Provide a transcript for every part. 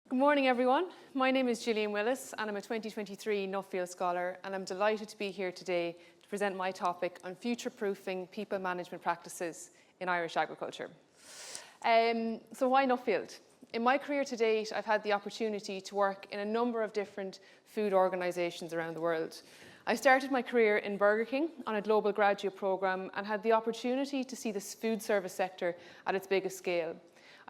Good morning, everyone. My name is Gillian Willis, and I'm a 2023 Nuffield Scholar, and I'm delighted to be here today to present my topic on future-proofing people management practices in Irish agriculture. So why Nuffield? In my career to date, I've had the opportunity to work in a number of different food organisations around the world. I started my career in Burger King on a global graduate programme and had the opportunity to see the food service sector at its biggest scale.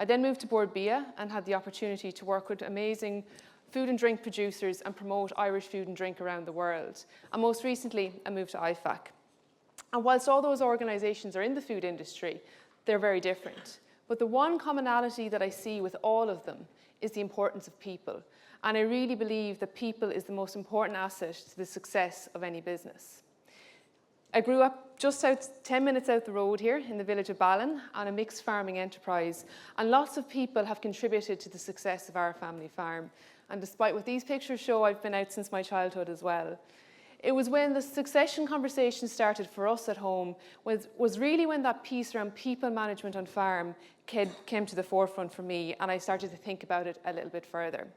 I then moved to Bord Bia and had the opportunity to work with amazing food and drink producers and promote Irish food and drink around the world. And most recently, I moved to IFAC. And whilst all those organisations are in the food industry, they're very different. But the one commonality that I see with all of them is the importance of people. And I really believe that people is the most important asset to the success of any business. I grew up just 10 minutes out the road here in the village of Ballin on a mixed farming enterprise, and lots of people have contributed to the success of our family farm. And despite what these pictures show, I've been out since my childhood as well. It was when the succession conversation started for us at home, was really when that piece around people management on farm came to the forefront for me, and I started to think about it a little bit further.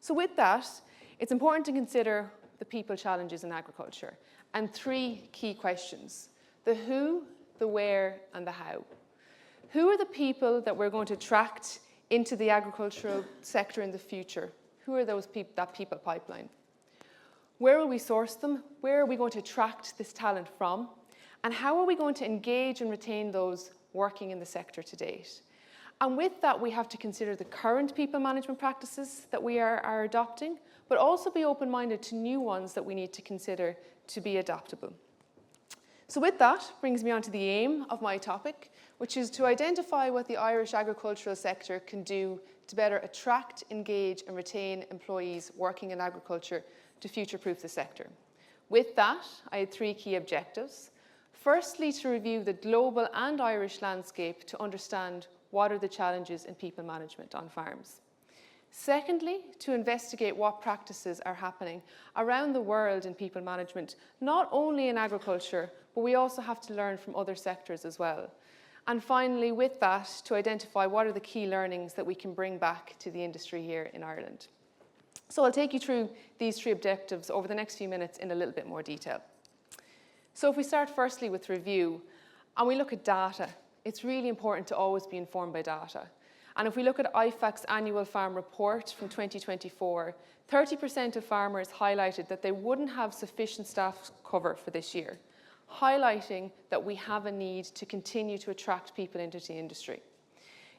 So with that, it's important to consider the people challenges in agriculture, and three key questions: the who, the where, and the how. Who are the people that we're going to attract into the agricultural sector in the future? Who are those people, that people pipeline? Where will we source them? Where are we going to attract this talent from? And how are we going to engage and retain those working in the sector to date? And with that, we have to consider the current people management practices that we are adopting, but also be open-minded to new ones that we need to consider to be adaptable. So with that, brings me on to the aim of my topic, which is to identify what the Irish agricultural sector can do to better attract, engage, and retain employees working in agriculture to future-proof the sector. With that, I had three key objectives. Firstly, to review the global and Irish landscape to understand what are the challenges in people management on farms. Secondly, to investigate what practices are happening around the world in people management, not only in agriculture, but we also have to learn from other sectors as well. And finally, with that, to identify what are the key learnings that we can bring back to the industry here in Ireland. So I'll take you through these three objectives over the next few minutes in a little bit more detail. So if we start firstly with review, and we look at data, it's really important to always be informed by data. And if we look at IFAC's annual farm report from 2024, 30% of farmers highlighted that they wouldn't have sufficient staff cover for this year, highlighting that we have a need to continue to attract people into the industry.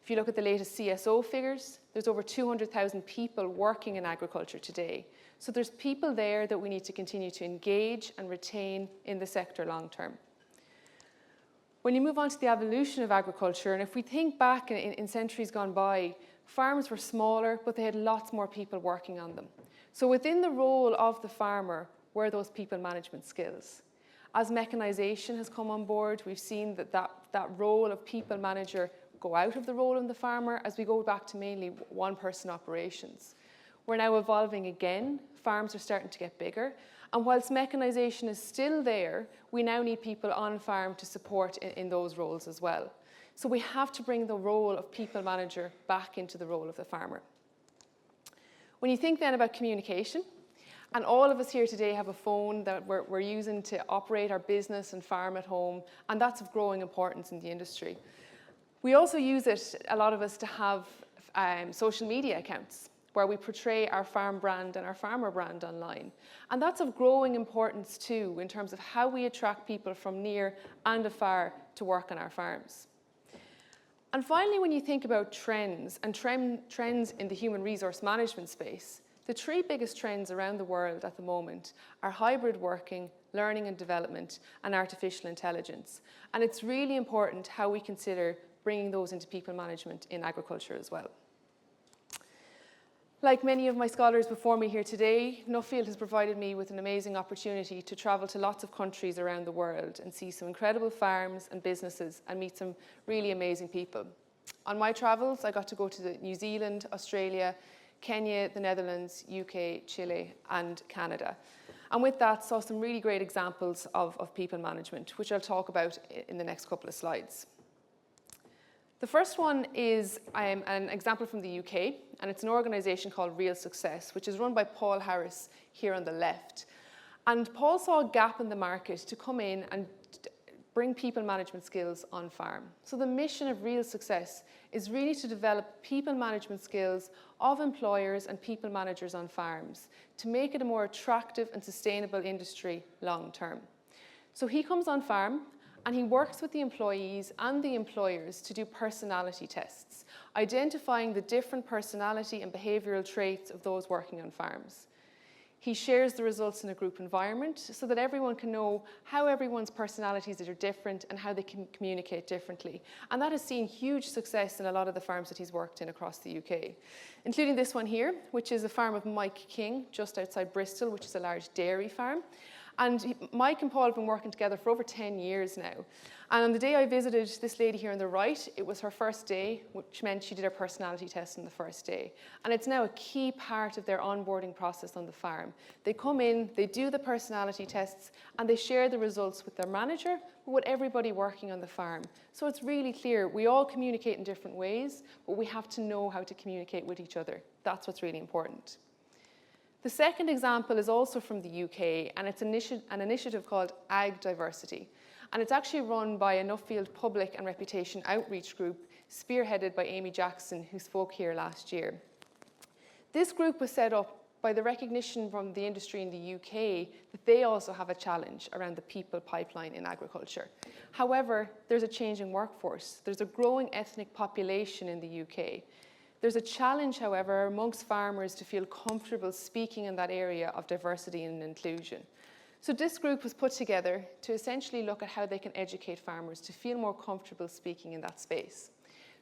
If you look at the latest CSO figures, there's over 200,000 people working in agriculture today. So there's people there that we need to continue to engage and retain in the sector long term. When you move on to the evolution of agriculture, and if we think back in centuries gone by, farms were smaller, but they had lots more people working on them. So within the role of the farmer were those people management skills. As mechanisation has come on board, we've seen that role of people manager go out of the role of the farmer as we go back to mainly one-person operations. We're now evolving again. Farms are starting to get bigger. And whilst mechanisation is still there, we now need people on farm to support in those roles as well. So we have to bring the role of people manager back into the role of the farmer. When you think then about communication, and all of us here today have a phone that we're using to operate our business and farm at home, and that's of growing importance in the industry. We also use it, a lot of us, to have social media accounts where we portray our farm brand and our farmer brand online. And that's of growing importance too, in terms of how we attract people from near and afar to work on our farms. And finally, when you think about trends, and trends in the human resource management space, the three biggest trends around the world at the moment are hybrid working, learning and development, and artificial intelligence. And it's really important how we consider bringing those into people management in agriculture as well. Like many of my scholars before me here today, Nuffield has provided me with an amazing opportunity to travel to lots of countries around the world and see some incredible farms and businesses and meet some really amazing people. On my travels, I got to go to New Zealand, Australia, Kenya, the Netherlands, UK, Chile, and Canada. And with that, saw some really great examples of people management, which I'll talk about in the next couple of slides. The first one is an example from the UK, and it's an organisation called Real Success, which is run by Paul Harris here on the left. And Paul saw a gap in the market to come in and bring people management skills on farm. So the mission of Real Success is really to develop people management skills of employers and people managers on farms to make it a more attractive and sustainable industry long term. So he comes on farm and he works with the employees and the employers to do personality tests, identifying the different personality and behavioural traits of those working on farms. He shares the results in a group environment so that everyone can know how everyone's personalities are different and how they can communicate differently. And that has seen huge success in a lot of the farms that he's worked in across the UK, including this one here, which is a farm of Mike King, just outside Bristol, which is a large dairy farm. And Mike and Paul have been working together for over 10 years now. And on the day I visited this lady here on the right, it was her first day, which meant she did her personality test on the first day. And it's now a key part of their onboarding process on the farm. They come in, they do the personality tests, and they share the results with their manager, but with everybody working on the farm. So it's really clear, we all communicate in different ways, but we have to know how to communicate with each other. That's what's really important. The second example is also from the UK, and it's an initiative called Ag Diversity. And it's actually run by a Nuffield Public and Reputation Outreach Group, spearheaded by Amy Jackson, who spoke here last year. This group was set up by the recognition from the industry in the UK that they also have a challenge around the people pipeline in agriculture. However, there's a changing workforce. There's a growing ethnic population in the UK. There's a challenge, however, amongst farmers to feel comfortable speaking in that area of diversity and inclusion. So this group was put together to essentially look at how they can educate farmers to feel more comfortable speaking in that space.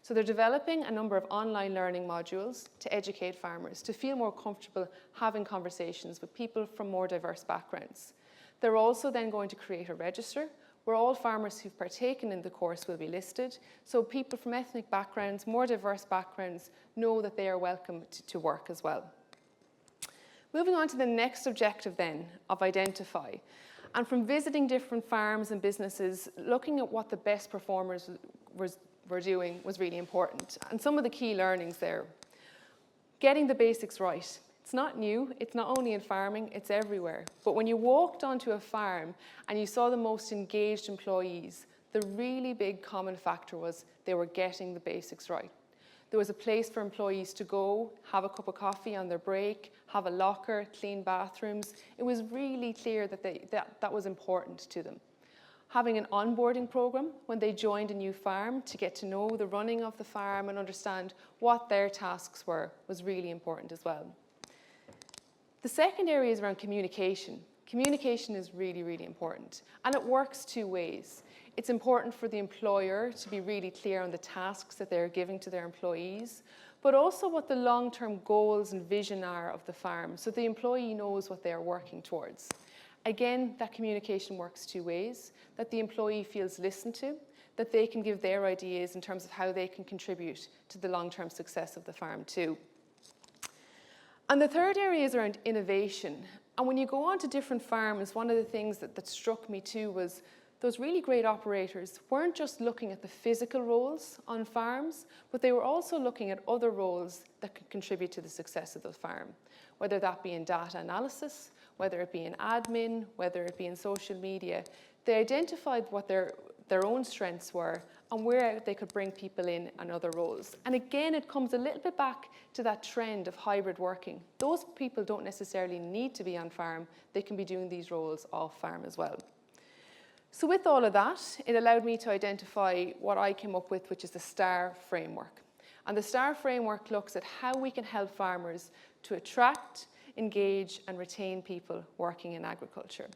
So they're developing a number of online learning modules to educate farmers to feel more comfortable having conversations with people from more diverse backgrounds. They're also then going to create a register where all farmers who've partaken in the course will be listed, so people from ethnic backgrounds, more diverse backgrounds, know that they are welcome to work as well. Moving on to the next objective then, of identify. And from visiting different farms and businesses, looking at what the best performers were doing was really important. And some of the key learnings there. Getting the basics right. It's not new, it's not only in farming, it's everywhere. But when you walked onto a farm and you saw the most engaged employees, the really big common factor was they were getting the basics right. There was a place for employees to go, have a cup of coffee on their break, have a locker, clean bathrooms. It was really clear that that was important to them. Having an onboarding program when they joined a new farm to get to know the running of the farm and understand what their tasks were was really important as well. The second area is around communication. Communication is really, really important, and it works two ways. It's important for the employer to be really clear on the tasks that they're giving to their employees, but also what the long-term goals and vision are of the farm, so the employee knows what they are working towards. Again, that communication works two ways, that the employee feels listened to, that they can give their ideas in terms of how they can contribute to the long-term success of the farm too. And the third area is around innovation. And when you go on to different farms, one of the things that struck me too was those really great operators weren't just looking at the physical roles on farms, but they were also looking at other roles that could contribute to the success of the farm, whether that be in data analysis, whether it be in admin, whether it be in social media. They identified what their own strengths were and where they could bring people in and other roles. And again, it comes a little bit back to that trend of hybrid working. Those people don't necessarily need to be on farm. They can be doing these roles off farm as well. So with all of that, it allowed me to identify what I came up with, which is the STAR framework. And the STAR framework looks at how we can help farmers to attract, engage, and retain people working in agriculture.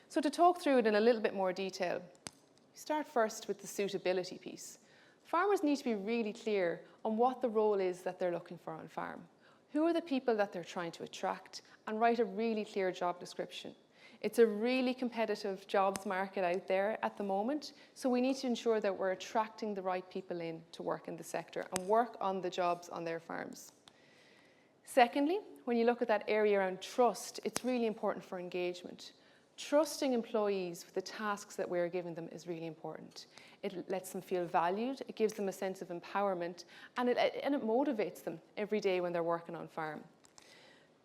So to talk through it in a little bit more detail, we start first with the suitability piece. Farmers need to be really clear on what the role is that they're looking for on farm. Who are the people that they're trying to attract, and write a really clear job description. It's a really competitive jobs market out there at the moment, so we need to ensure that we're attracting the right people in to work in the sector and work on the jobs on their farms. Secondly, when you look at that area around trust, it's really important for engagement. Trusting employees with the tasks that we're giving them is really important. It lets them feel valued, it gives them a sense of empowerment, and it motivates them every day when they're working on farm.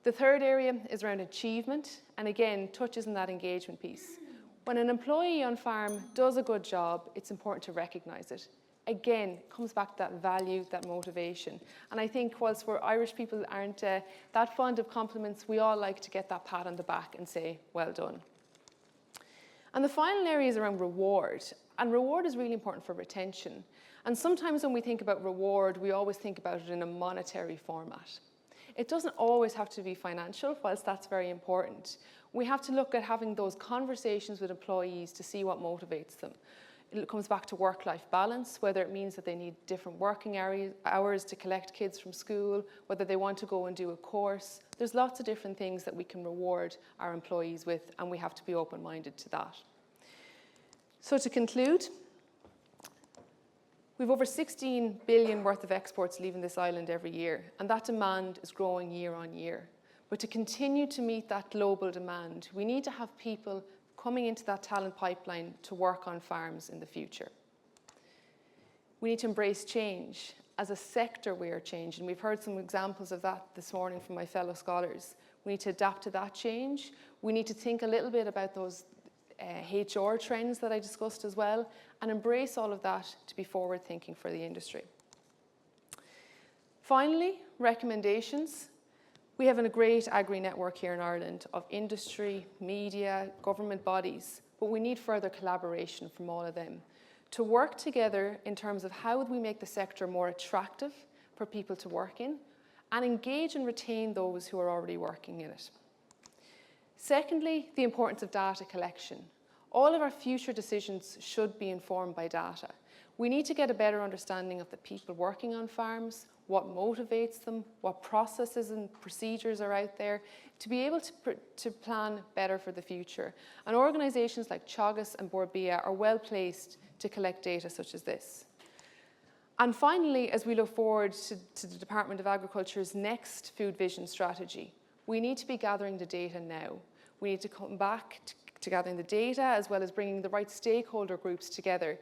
The third area is around achievement, and again, touches on that engagement piece. When an employee on farm does a good job, it's important to recognise it. Again, it comes back to that value, that motivation. And I think whilst we're Irish people aren't that fond of compliments, we all like to get that pat on the back and say, well done. And the final area is around reward. And reward is really important for retention. And sometimes when we think about reward, we always think about it in a monetary format. It doesn't always have to be financial, whilst that's very important. We have to look at having those conversations with employees to see what motivates them. It comes back to work-life balance, whether it means that they need different working hours to collect kids from school, whether they want to go and do a course. There's lots of different things that we can reward our employees with, and we have to be open-minded to that. So to conclude, we've over 16 billion worth of exports leaving this island every year, and that demand is growing year on year. But to continue to meet that global demand, we need to have people coming into that talent pipeline to work on farms in the future. We need to embrace change. As a sector, we are changing. We've heard some examples of that this morning from my fellow scholars. We need to adapt to that change. We need to think a little bit about those HR trends that I discussed as well, and embrace all of that to be forward thinking for the industry. Finally, recommendations. We have a great agri-network here in Ireland of industry, media, government bodies, but we need further collaboration from all of them to work together in terms of how we make the sector more attractive for people to work in and engage and retain those who are already working in it. Secondly, the importance of data collection. All of our future decisions should be informed by data. We need to get a better understanding of the people working on farms, what motivates them, what processes and procedures are out there, to be able to plan better for the future. And organisations like Teagasc and Borbia are well placed to collect data such as this. And finally, as we look forward to the Department of Agriculture's next food vision strategy, we need to be gathering the data now. We need to come back to gathering the data as well as bringing the right stakeholder groups together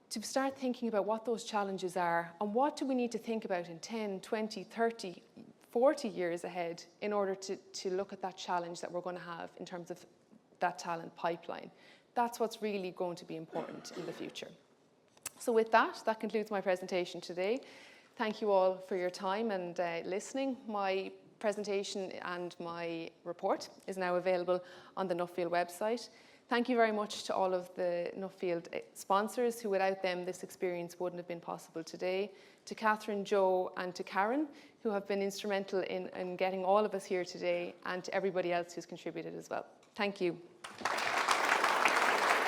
to start thinking about what those challenges are and what do we need to think about in 10, 20, 30, 40 years ahead in order to look at that challenge that we're going to have in terms of that talent pipeline. That's what's really going to be important in the future. So with that concludes my presentation today. Thank you all for your time and listening. My presentation and my report is now available on the Nuffield website. Thank you very much to all of the Nuffield sponsors who without them this experience wouldn't have been possible today. To Catherine, Joe and to Karen who have been instrumental in getting all of us here today, and to everybody else who's contributed as well. Thank you.